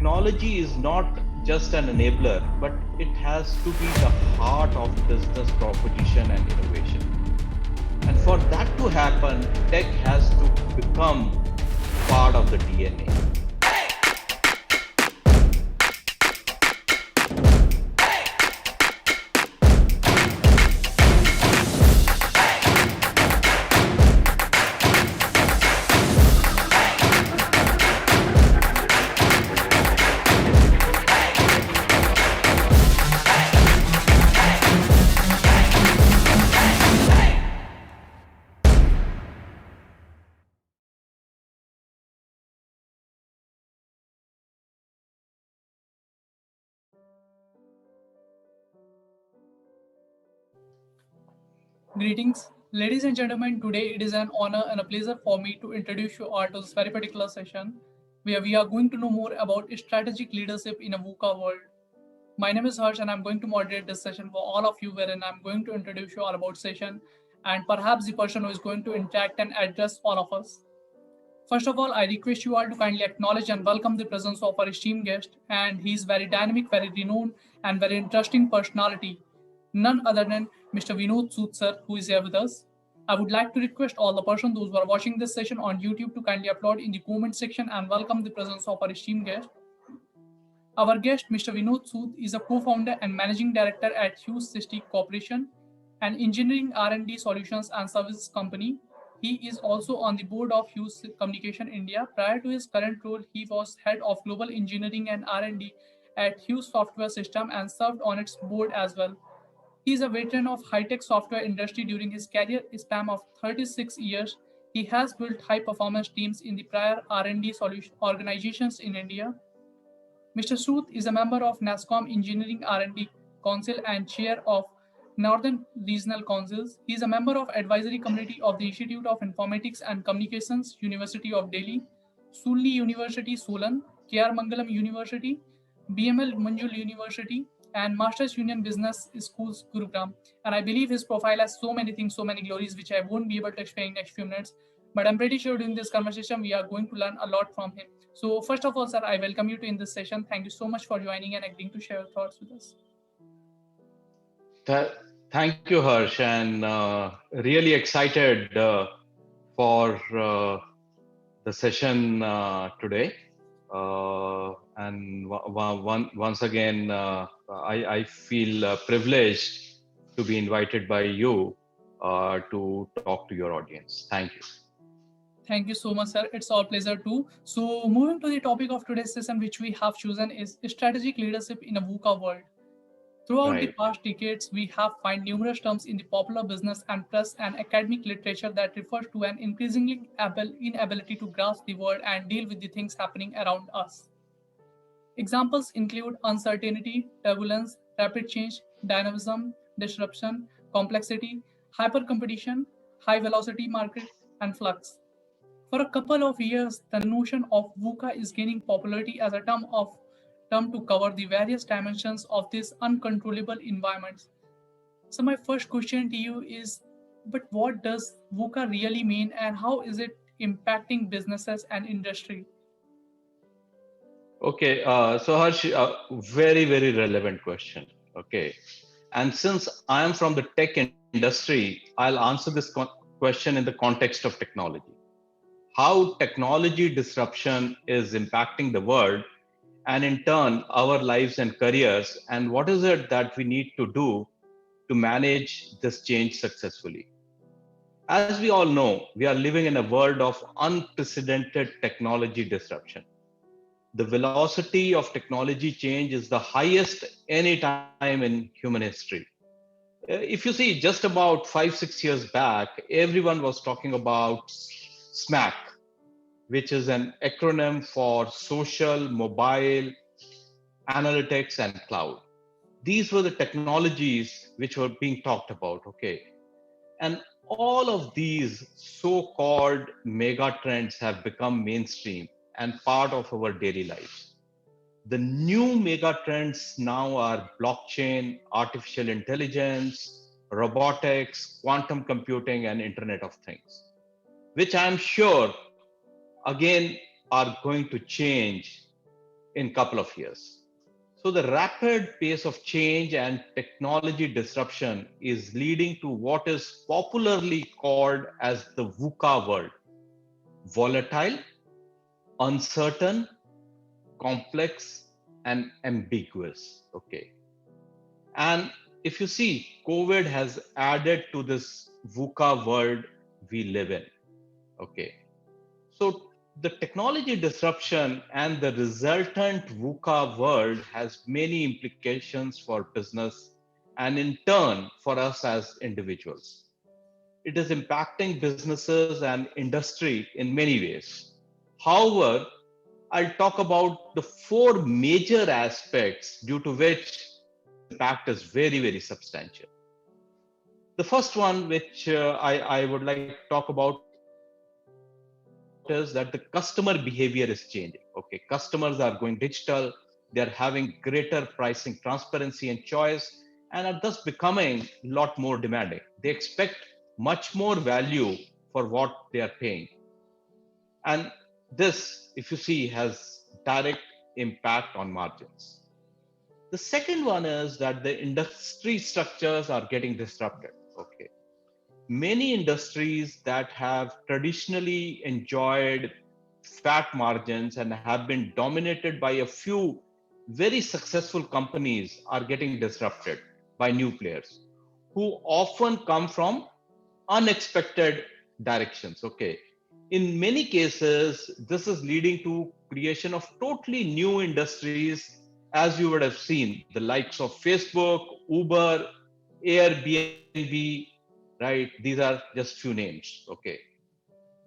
technology is not just an enabler, but it has to be the heart of business proposition and innovation. And for that to happen, tech has to become part of the DNA. Greetings, ladies and gentlemen. Today it is an honor and a pleasure for me to introduce you all to this very particular session where we are going to know more about strategic leadership in a VUCA world. My name is Harsh and I'm going to moderate this session for all of you wherein I'm going to introduce you all about session and perhaps the person who is going to interact and address all of us. First of all, I request you all to kindly acknowledge and welcome the presence of our esteemed guest, and he is very dynamic, very renowned, and very interesting personality. None other than Mr. Vinod Sood sir, who is here with us. I would like to request all the persons those who are watching this session on YouTube to kindly applaud in the comment section and welcome the presence of our esteemed guest. Our guest, Mr. Vinod Sood, is a co-founder and managing director at Hughes Systic Corporation, an engineering R&D solutions and services company. He is also on the board of Hughes Communication India. Prior to his current role, he was head of global engineering and R&D at Hughes Software System and served on its board as well. He is a veteran of high-tech software industry during his career span of 36 years. He has built high-performance teams in the prior R&D solution organizations in India. Mr. Sood is a member of NASCOM Engineering R&D Council and chair of Northern Regional Councils. He is a member of advisory committee of the Institute of Informatics and Communications, University of Delhi, Sulli University, Solan, K.R. Mangalam University, BML Manjul University, and Masters Union Business Schools, Gurugram. And I believe his profile has so many things, so many glories, which I won't be able to explain in next few minutes. But I'm pretty sure during this conversation, we are going to learn a lot from him. So first of all, sir, I welcome you to in this session. Thank you so much for joining and agreeing to share your thoughts with us. Th- Thank you, Harsh, and really excited for the session today. And once again, I feel privileged to be invited by you to talk to your audience. Thank you. Thank you so much, sir. It's our pleasure too. So moving to the topic of today's session, which we have chosen is strategic leadership in a VUCA world. Throughout the Right. past decades, we have found numerous terms in the popular business and press and academic literature that refer to an increasingly inability to grasp the world and deal with the things happening around us. Examples include uncertainty, turbulence, rapid change, dynamism, disruption, complexity, hypercompetition, high velocity market, and flux. For a couple of years, the notion of VUCA is gaining popularity as a term to cover the various dimensions of these uncontrollable environments. So my first question to you is, but what does VUCA really mean and how is it impacting businesses and industry? Okay. So Harsh, very relevant question. Okay. And since I am from the tech industry, I'll answer this question in the context of technology. How technology disruption is impacting the world and in turn our lives and careers, and what is it that we need to do to manage this change successfully. As we all know, we are living in a world of unprecedented technology disruption. The velocity of technology change is the highest any time in human history. If you see, just about 5 6 years back, everyone was talking about SMAC, which is an acronym for social, mobile, analytics, and cloud. These were the technologies which were being talked about. Okay. And all of these so called mega trends have become mainstream and part of our daily lives. The new mega trends now are blockchain, artificial intelligence, robotics, quantum computing, and Internet of Things, which I'm sure again are going to change in couple of years. So the rapid pace of change and technology disruption is leading to what is popularly called as the VUCA world: volatile, uncertain, complex, and ambiguous. Okay. And if you see, COVID has added to this VUCA world we live in. Okay. So the technology disruption and the resultant VUCA world has many implications for business and in turn for us as individuals. It is impacting businesses and industry in many ways. However, I'll talk about the four major aspects due to which this impact is very, very substantial. The first one, which I would like to talk about, is that the customer behavior is changing. Okay, customers are going digital, they are having greater pricing transparency and choice, and are thus becoming a lot more demanding. They expect much more value for what they are paying. And this, if you see, has direct impact on margins. The second one is that the industry structures are getting disrupted. Okay, many industries that have traditionally enjoyed fat margins and have been dominated by a few very successful companies are getting disrupted by new players who often come from unexpected directions. Okay, in many cases this is leading to creation of totally new industries, as you would have seen the likes of Facebook, Uber, Airbnb, right? These are just few names. Okay,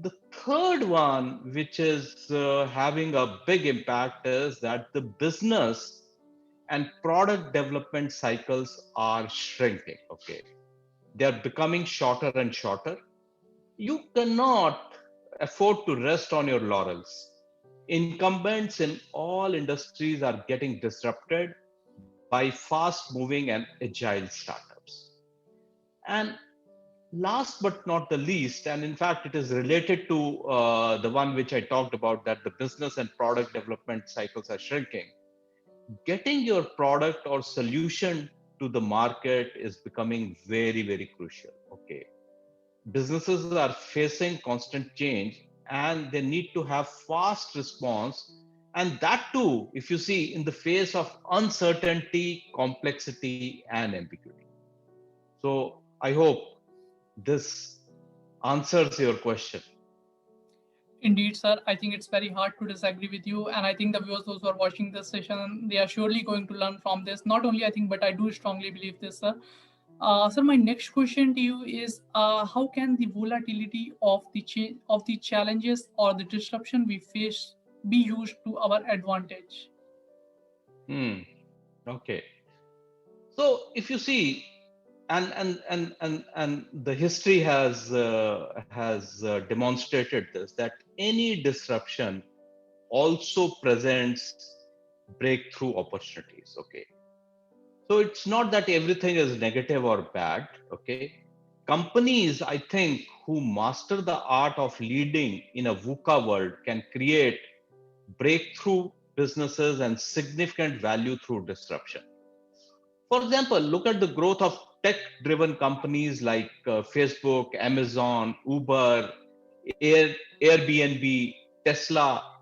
the third one, which is having a big impact, is that the business and product development cycles are shrinking. Okay, they are becoming shorter and shorter. You cannot afford to rest on your laurels. Incumbents in all industries are getting disrupted by fast moving and agile startups. And last but not the least, and in fact, it is related to the one which I talked about, that the business and product development cycles are shrinking. Getting your product or solution to the market is becoming very, very crucial. Okay, businesses are facing constant change and they need to have fast response, and that too, if you see, in the face of uncertainty, complexity, and ambiguity. So I hope this answers your question. Indeed, sir. I think it's very hard to disagree with you. And I think the viewers, those who are watching this session, they are surely going to learn from this. Not only I think, but I do strongly believe this, sir. Sir, my next question to you is how can the volatility of of the challenges or the disruption we face be used to our advantage? Hmm. Okay. So if you see, and the history has demonstrated this, that any disruption also presents breakthrough opportunities. Okay, so it's not that everything is negative or bad. Okay, companies, I think, who master the art of leading in a VUCA world can create breakthrough businesses and significant value through disruption. For example, look at the growth of tech driven companies like Facebook, Amazon, Uber, Airbnb, Tesla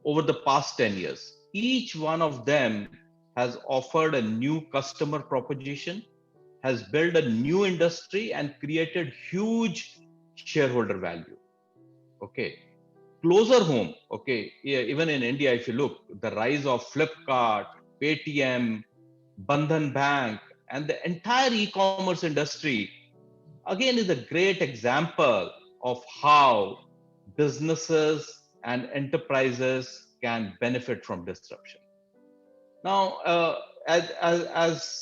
over the past 10 years. Each one of them has offered a new customer proposition, has built a new industry, and created huge shareholder value. Okay. Closer home, okay, yeah, even in India, if you look, the rise of Flipkart, Paytm, Bandhan Bank, and the entire e-commerce industry again is a great example of how businesses and enterprises can benefit from disruption. Now, as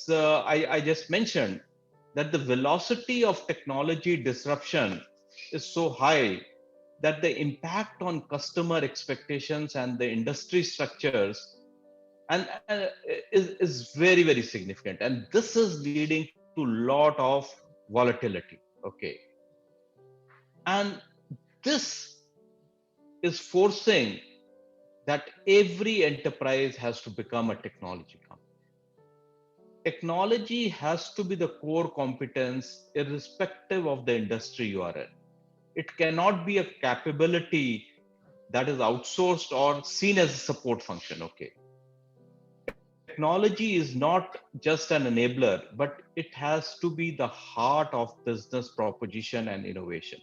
I just mentioned, that the velocity of technology disruption is so high that the impact on customer expectations and the industry structures is very, very significant. And this is leading to a lot of volatility. Okay. And this is forcing that every enterprise has to become a technology company. Technology has to be the core competence, irrespective of the industry you are in. It cannot be a capability that is outsourced or seen as a support function. Okay. Technology is not just an enabler, but it has to be the heart of business proposition and innovation.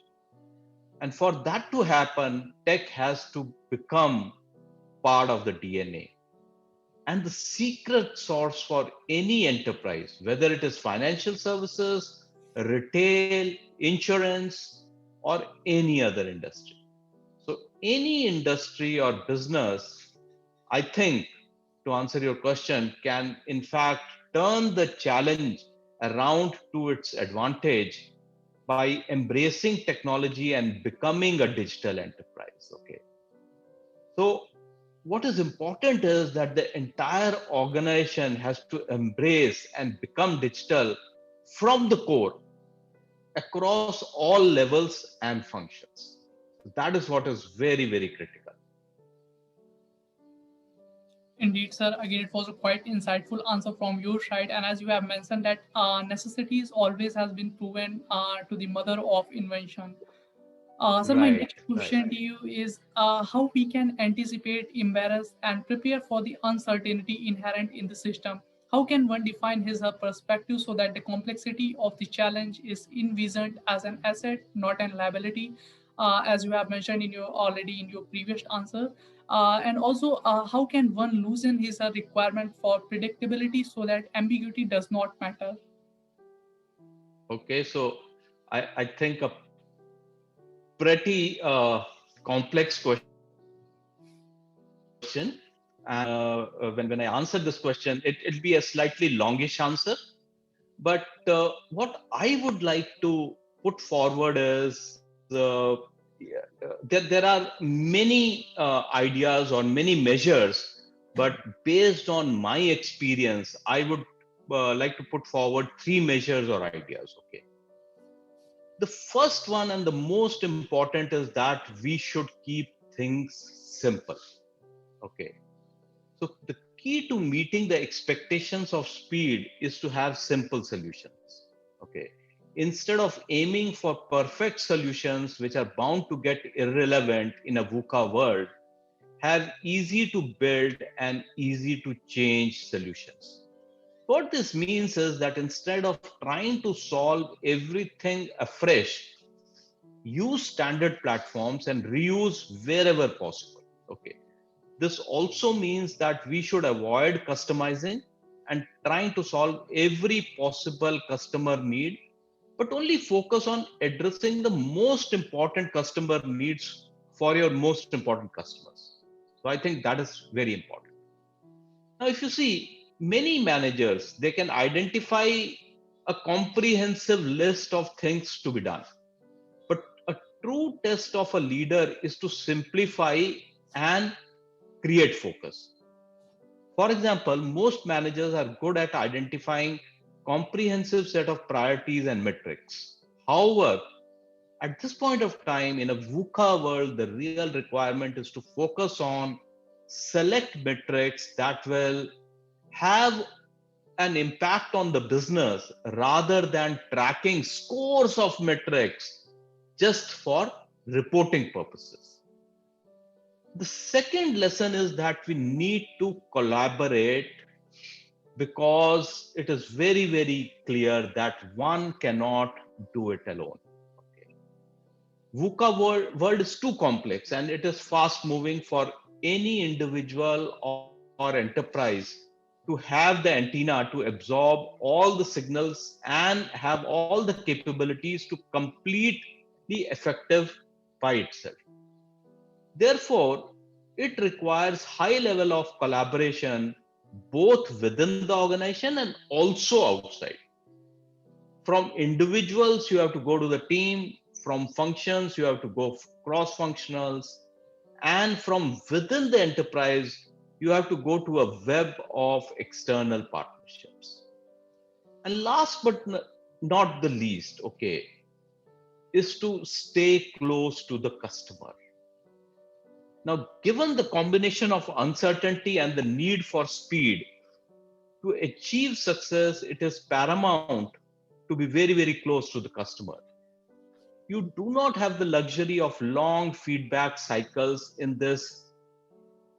And for that to happen, tech has to become part of the DNA. And the secret source for any enterprise, whether it is financial services, retail, insurance, or any other industry. So, any industry or business, I think, to answer your question, can in fact turn the challenge around to its advantage by embracing technology and becoming a digital enterprise. Okay. So, what is important is that the entire organization has to embrace and become digital from the core across all levels and functions. That is what is very, very critical. Indeed, sir. Again, it was a quite insightful answer from your side. And as you have mentioned that necessities always has been proven to the mother of invention. Sir, my Right, next right. question to you is how we can anticipate, embarrass, and prepare for the uncertainty inherent in the system. How can one define his her perspective so that the complexity of the challenge is envisioned as an asset, not an liability, as you have mentioned in your already in your previous answer. And also, how can one loosen his requirement for predictability so that ambiguity does not matter? Okay, so I think a pretty complex question. And when I answer this question, it'll be a slightly longish answer. But what I would like to put forward is there are many ideas or many measures, but based on my experience, I would like to put forward three measures or ideas. Okay. The first one and the most important is that we should keep things simple. Okay. So the key to meeting the expectations of speed is to have simple solutions. Okay. Instead of aiming for perfect solutions which are bound to get irrelevant in a VUCA world, have easy to build and easy to change solutions. What this means is that instead of trying to solve everything afresh, use standard platforms and reuse wherever possible. Okay. This also means that we should avoid customizing and trying to solve every possible customer need, but only focus on addressing the most important customer needs for your most important customers. So I think that is very important. Now, if you see, many managers, they can identify a comprehensive list of things to be done. But a true test of a leader is to simplify and create focus. For example, most managers are good at identifying comprehensive set of priorities and metrics. However, at this point of time in a VUCA world, the real requirement is to focus on select metrics that will have an impact on the business rather than tracking scores of metrics just for reporting purposes. The second lesson is that we need to collaborate because it is very, very clear that one cannot do it alone. Okay. VUCA world is too complex and it is fast moving for any individual or enterprise to have the antenna to absorb all the signals and have all the capabilities to completely effective by itself. Therefore, it requires high level of collaboration both within the organization and also outside. From individuals, you have to go to the team. From functions, you have to go cross functionals. And from within the enterprise, you have to go to a web of external partnerships. And last but not the least, okay, is to stay close to the customer. Now, given the combination of uncertainty and the need for speed, to achieve success, it is paramount to be very, very close to the customer. You do not have the luxury of long feedback cycles in this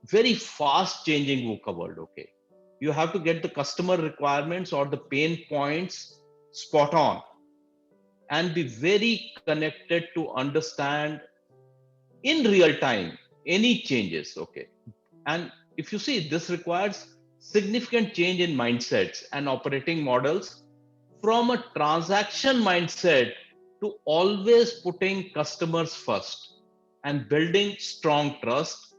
very fast changing VUCA world. Okay. You have to get the customer requirements or the pain points spot on and be very connected to understand in real time any changes. Okay. And if you see, this requires significant change in mindsets and operating models from a transaction mindset to always putting customers first and building strong trust,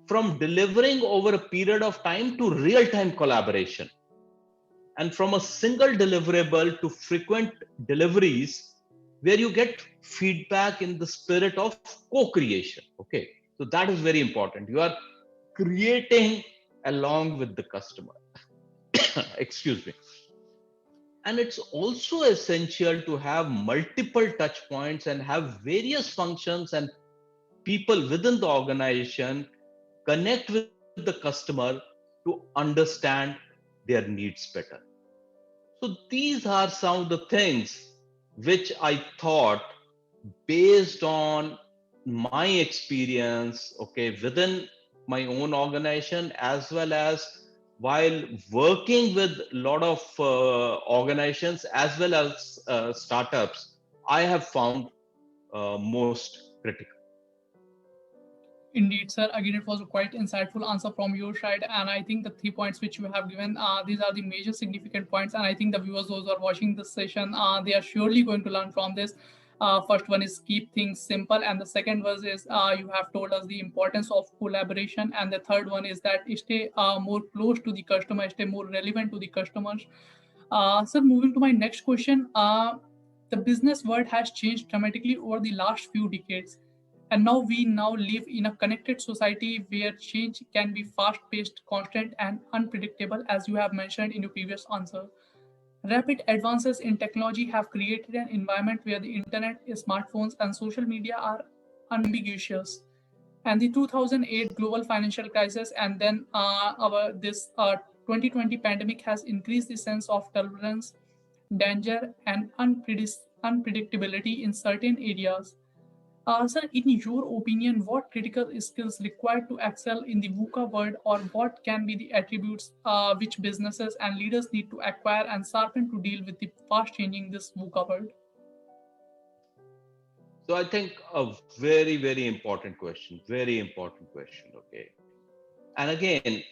from delivering over a period of time to real time collaboration, and from a single deliverable to frequent deliveries where you get feedback in the spirit of co-creation. Okay, so that is very important. You are creating along with the customer. Excuse me. And it's also essential to have multiple touch points and have various functions and people within the organization connect with the customer to understand their needs better. So these are some of the things which I thought, based on my experience, okay, within my own organization, as well as while working with a lot of organizations as well as startups, I have found most critical. Indeed, sir. Again, it was a quite insightful answer from your side, and I think the 3 points which you have given, these are the major significant points, and I think the viewers, those who are watching this session, they are surely going to learn from this. First one is keep things simple, and the second was is you have told us the importance of collaboration, and the third one is that stay more close to the customer, stay more relevant to the customers. Sir, moving to my next question, the business world has changed dramatically over the last few decades, and now we now live in a connected society where change can be fast paced, constant, and unpredictable, as you have mentioned in your previous answer. Rapid advances in technology have created an environment where the internet, smartphones, and social media are unambiguous. And the 2008 global financial crisis, and then our this 2020 pandemic has increased the sense of tolerance, danger, and unpredictability in certain areas. Sir, in your opinion, what critical skills required to excel in the VUCA world, or what can be the attributes which businesses and leaders need to acquire and sharpen to deal with the fast changing this VUCA world? So I think a very, very important question, very important question. Okay. And again,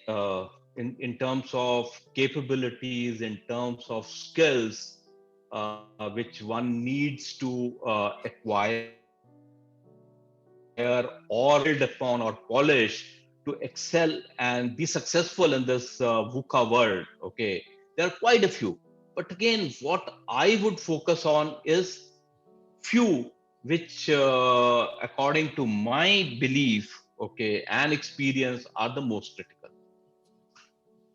in terms of capabilities, in terms of skills, which one needs to acquire or build upon or polish to excel and be successful in this VUCA world. Okay, there are quite a few. But again, what I would focus on is few which, according to my belief, okay, and experience, are the most critical.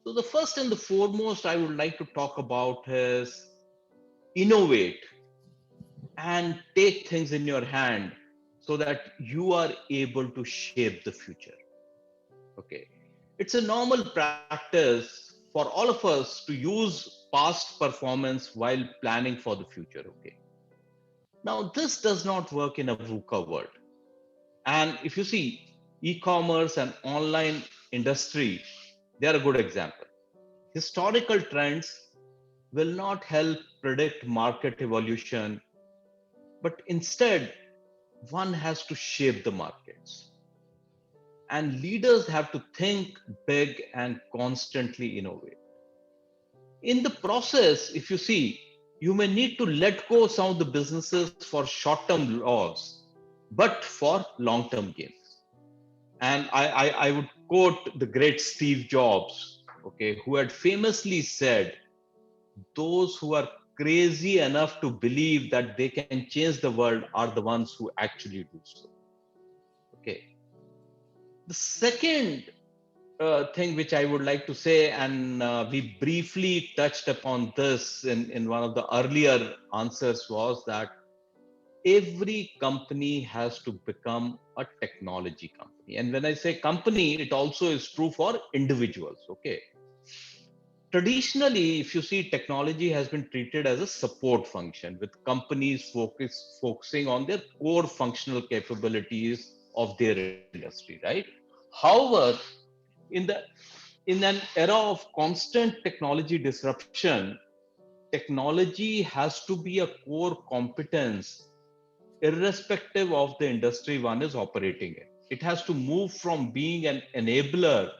So the first and the foremost I would like to talk about is innovate and take things in your hand so that you are able to shape the future. Okay, it's a normal practice for all of us to use past performance while planning for the future. Okay, now this does not work in a VUCA world. And if you see, e-commerce and online industry, they are a good example. Historical trends will not help predict market evolution, but instead one has to shape the markets. And leaders have to think big and constantly innovate. In the process, if you see, you may need to let go some of the businesses for short term loss, but for long term gains. And I would quote the great Steve Jobs, okay, who had famously said, those who are crazy enough to believe that they can change the world are the ones who actually do so. Okay. The second thing which I would like to say, and we briefly touched upon this in one of the earlier answers, was that every company has to become a technology company. And when I say company, it also is true for individuals. Okay. Traditionally, if you see, technology has been treated as a support function, with companies focusing on their core functional capabilities of their industry, right? However, in the in an era of constant technology disruption, technology has to be a core competence irrespective of the industry one is operating in. It has to move from being an enabler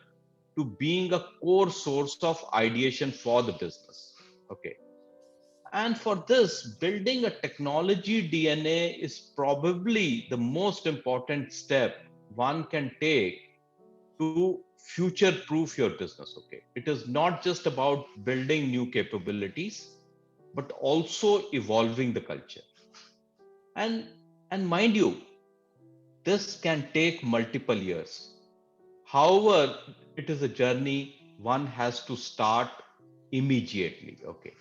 to being a core source of ideation for the business. Okay. And for this, building a technology DNA is probably the most important step one can take to future proof your business. Okay. It is not just about building new capabilities, but also evolving the culture. And and mind you, this can take multiple years. However, it is a journey one has to start immediately. Okay.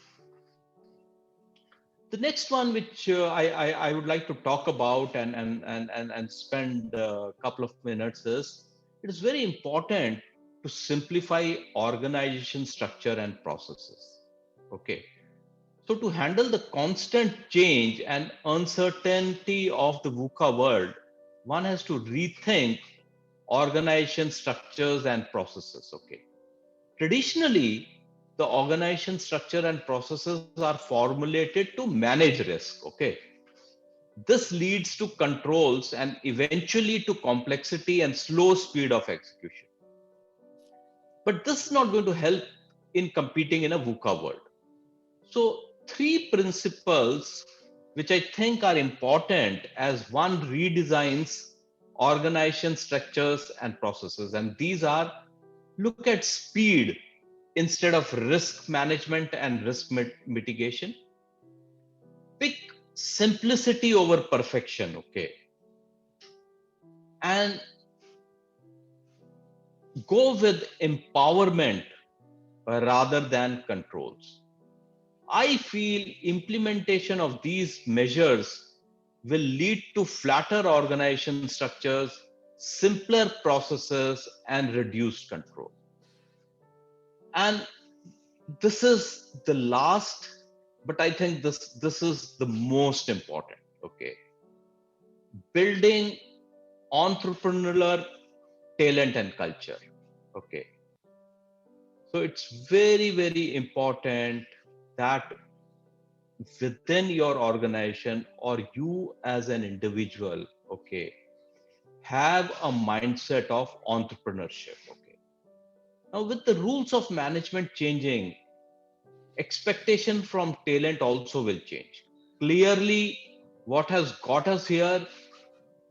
The next one, which I would like to talk about and spend a couple of minutes, is it is very important to simplify organization structure and processes. Okay. So, to handle the constant change and uncertainty of the VUCA world, one has to rethink organization structures and processes. Okay. Traditionally, the organization structure and processes are formulated to manage risk. Okay. This leads to controls and eventually to complexity and slow speed of execution. But this is not going to help in competing in a VUCA world. So, three principles which I think are important as one redesigns organization structures and processes. And these are: look at speed instead of risk management and risk mitigation. Pick simplicity over perfection. Okay. And go with empowerment rather than controls. I feel implementation of these measures will lead to flatter organization structures, simpler processes, and reduced control. And this is the last, but I think this is the most important. Okay. Building entrepreneurial talent and culture. Okay. So it's very, very important that within your organization or you as an individual, okay, have a mindset of entrepreneurship. Okay. Now, with the rules of management changing, expectation from talent also will change. Clearly, what has got us here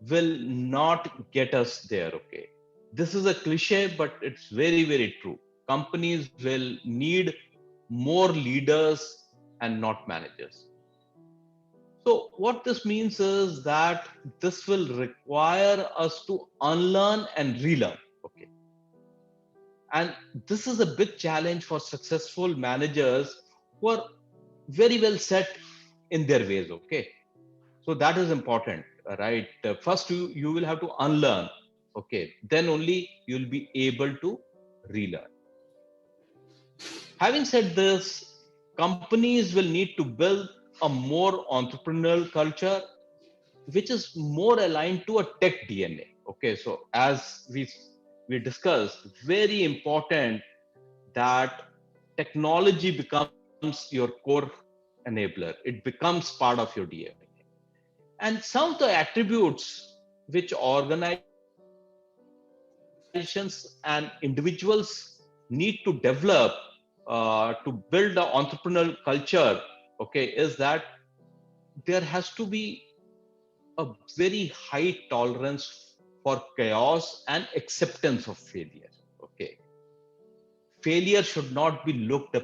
will not get us there. Okay. This is a cliche, but it's very, very true. Companies will need more leaders and not managers. So, what this means is that this will require us to unlearn and relearn. Okay. And this is a big challenge for successful managers who are very well set in their ways. Okay. So, that is important, right? First, you will have to unlearn. Okay. Then only you'll be able to relearn. Having said this, companies will need to build a more entrepreneurial culture which is more aligned to a tech DNA. Okay, so as we discussed, very important that technology becomes your core enabler. It becomes part of your DNA. And some of the attributes which organizations and individuals need to develop to build an entrepreneurial culture, okay, is that there has to be a very high tolerance for chaos and acceptance of failure. Okay, failure should not be looked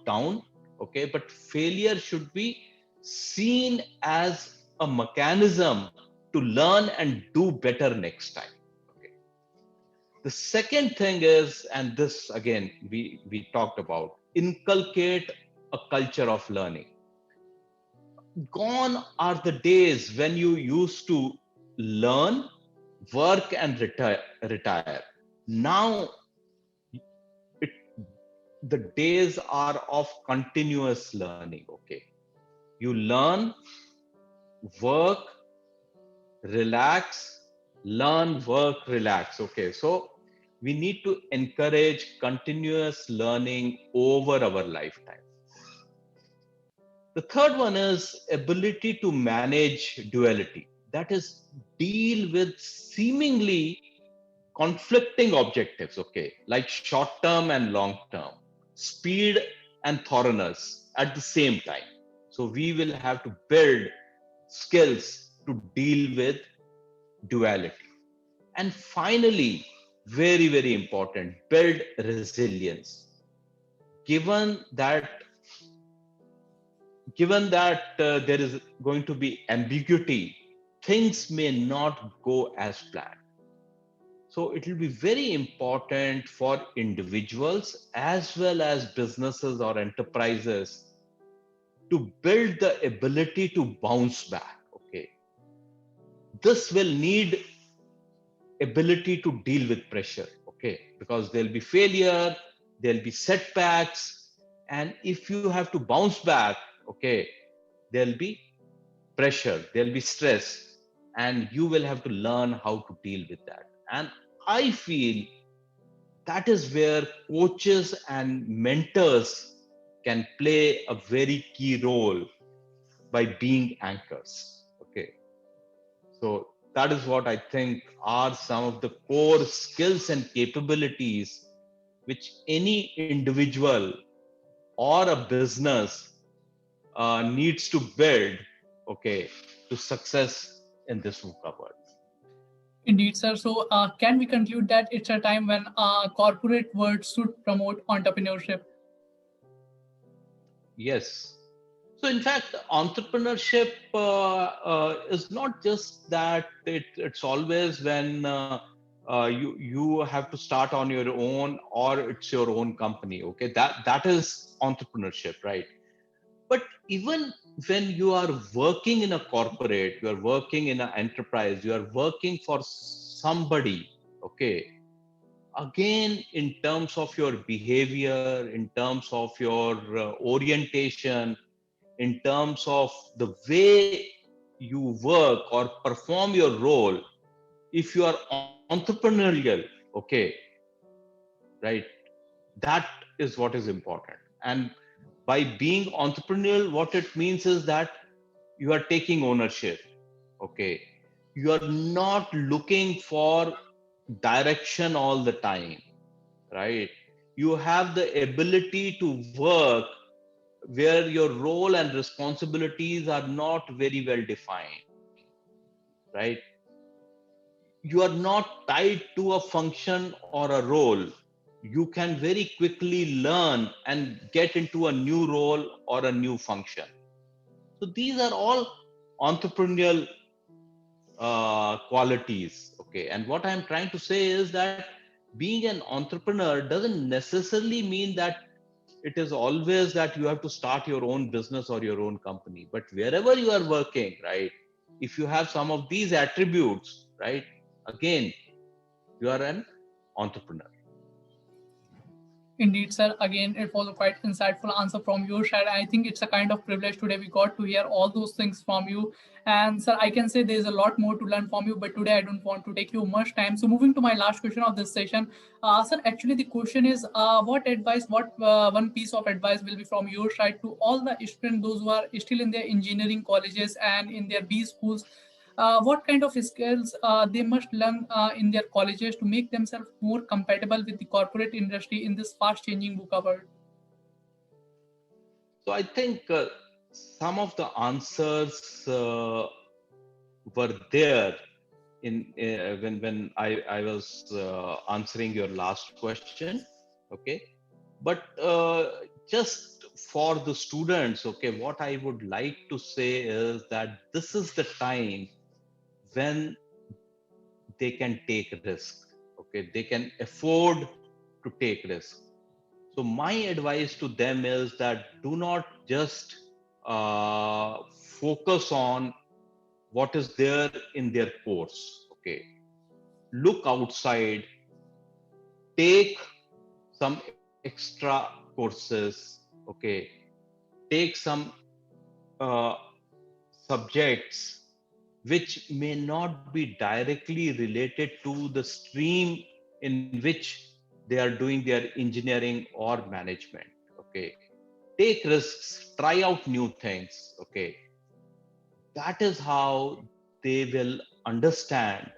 down. Okay, but failure should be seen as a mechanism to learn and do better next time. Okay. The second thing is, and this again we talked about, inculcate a culture of learning. Gone are the days when you used to learn, work, and retire. Now, it, the days are of continuous learning. Okay, you learn, work, relax, learn, work, relax. Okay, so we need to encourage continuous learning over our lifetime. The third one is ability to manage duality. That is, deal with seemingly conflicting objectives, okay, like short term and long term, speed and thoroughness at the same time. So we will have to build skills to deal with duality. And finally, very, very important, build resilience. Given that there is going to be ambiguity, things may not go as planned. So it will be very important for individuals as well as businesses or enterprises to build the ability to bounce back. Okay, this will need ability to deal with pressure. Okay, because there'll be failure, there'll be setbacks, and if you have to bounce back, okay, there'll be pressure, there'll be stress, and you will have to learn how to deal with that. And I feel that is where coaches and mentors can play a very key role by being anchors. Okay, so that is what I think are some of the core skills and capabilities which any individual or a business needs to build, okay, to success in this VUCA world. Indeed, sir. So, can we conclude that it's a time when corporate world should promote entrepreneurship? Yes. So, in fact, entrepreneurship is not just that it's always when you have to start on your own or it's your own company. Okay, that is entrepreneurship, right? But even when you are working in a corporate, you are working in an enterprise, you are working for somebody. Okay, again, in terms of your behavior, in terms of your orientation, in terms of the way you work or perform your role, if you are entrepreneurial, okay, right, that is what is important. And by being entrepreneurial, what it means is that you are taking ownership. Okay, you are not looking for direction all the time, right? You have the ability to work where your role and responsibilities are not very well defined, right? You are not tied to a function or a role. You can very quickly learn and get into a new role or a new function. So these are all entrepreneurial qualities. Okay, and what I'm trying to say is that being an entrepreneur doesn't necessarily mean that it is always that you have to start your own business or your own company. But wherever you are working, right, if you have some of these attributes, right, again, you are an entrepreneur. Indeed, sir. Again, it was a quite insightful answer from your side. I think it's a kind of privilege today. We got to hear all those things from you. And, sir, I can say there's a lot more to learn from you, but today I don't want to take you much time. So, moving to my last question of this session, sir, actually, the question is what one piece of advice will be from your side to all the students, those who are still in their engineering colleges and in their B schools? What kind of skills they must learn in their colleges to make themselves more compatible with the corporate industry in this fast changing VUCA world? So I think some of the answers were there in when I was answering your last question. Okay, but just for the students, okay, what I would like to say is that this is the time when they can take risk. Okay, they can afford to take risk. So my advice to them is that do not just focus on what is there in their course. Okay, look outside, take some extra courses. Okay, take some uh, subjects which may not be directly related to the stream in which they are doing their engineering or management. Okay, take risks, try out new things. Okay, that is how they will understand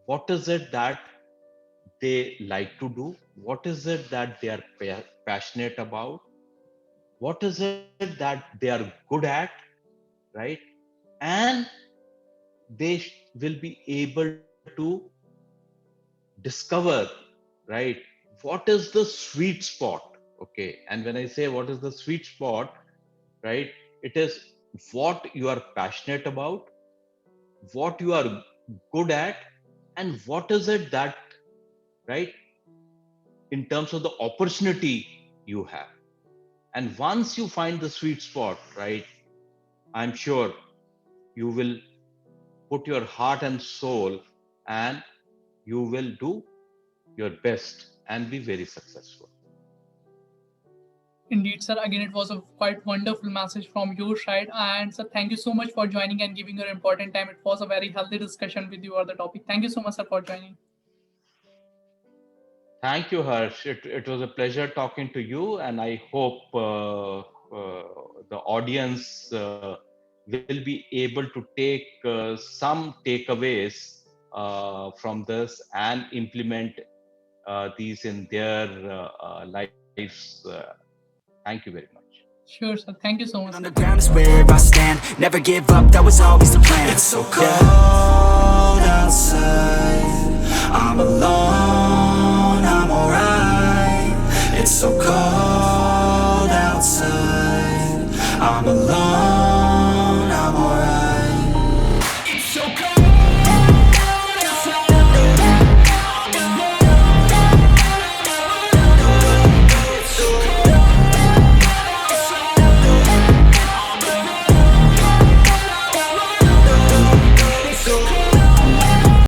what is it that they like to do, what is it that they are passionate about, what is it that they are good at, right? And they will be able to discover, right, what is the sweet spot. Okay, and when I say what is the sweet spot, right, it is what you are passionate about, what you are good at, and what is it that, right, in terms of the opportunity you have. And once you find the sweet spot, right, I'm sure you will put your heart and soul, and you will do your best and be very successful. Indeed, sir. Again, it was a quite wonderful message from your side. And sir, thank you so much for joining and giving your important time. It was a very healthy discussion with you on the topic. Thank you so much, sir, for joining. Thank you, Harsh. It was a pleasure talking to you, and I hope the audience will be able to take some takeaways from this and implement these in their lives. Thank you very much. Sure, sir. Thank you so much, On sir. the ground is where I stand. Never give up, that was always the plan. It's so cold outside. I'm alone, I'm alright. It's so cold outside. I'm alone.